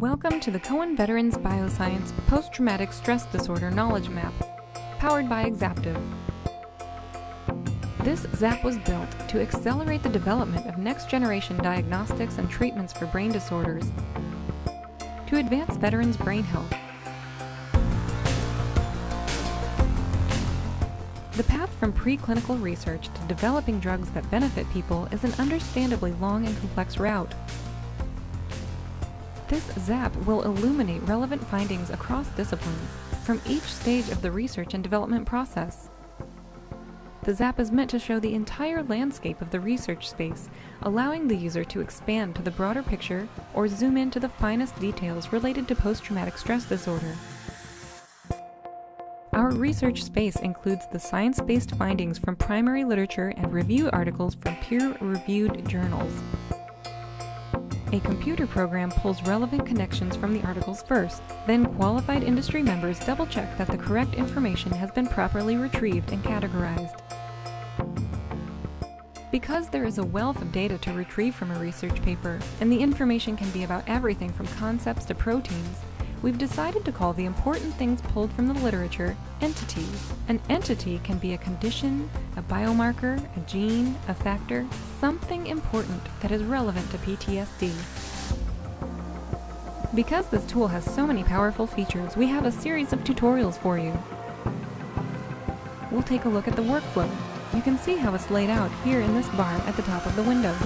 Welcome to the Cohen Veterans Bioscience Post-Traumatic Stress Disorder Knowledge Map, powered by Exaptive. This ZAP was built to accelerate the development of next-generation diagnostics and treatments for brain disorders, to advance veterans' brain health. The path from preclinical research to developing drugs that benefit people is an understandably long and complex route. This ZAP will illuminate relevant findings across disciplines from each stage of the research and development process. The ZAP is meant to show the entire landscape of the research space, allowing the user to expand to the broader picture or zoom in to the finest details related to post-traumatic stress disorder. Our research space includes the science-based findings from primary literature and review articles from peer-reviewed journals. A computer program pulls relevant connections from the articles first, then qualified industry members double-check that the correct information has been properly retrieved and categorized. Because there is a wealth of data to retrieve from a research paper, and the information can be about everything from concepts to proteins, we've decided to call the important things pulled from the literature entities. An entity can be a condition, a biomarker, a gene, a factor, something important that is relevant to PTSD. Because this tool has so many powerful features, we have a series of tutorials for you. We'll take a look at the workflow. You can see how it's laid out here in this bar at the top of the window.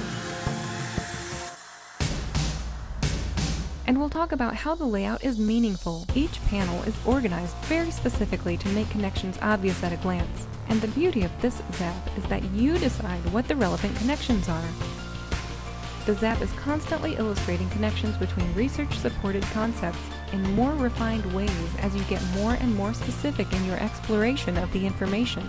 And we'll talk about how the layout is meaningful. Each panel is organized very specifically to make connections obvious at a glance. And the beauty of this ZAP is that you decide what the relevant connections are. The ZAP is constantly illustrating connections between research-supported concepts in more refined ways as you get more and more specific in your exploration of the information.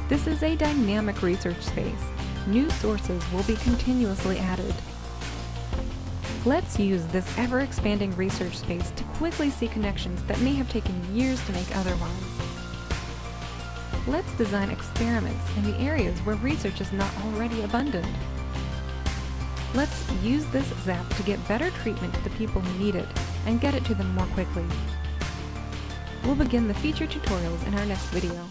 This is a dynamic research space. New sources will be continuously added. Let's use this ever-expanding research space to quickly see connections that may have taken years to make otherwise. Let's design experiments in the areas where research is not already abundant. Let's use this ZAP to get better treatment to the people who need it and get it to them more quickly. We'll begin the feature tutorials in our next video.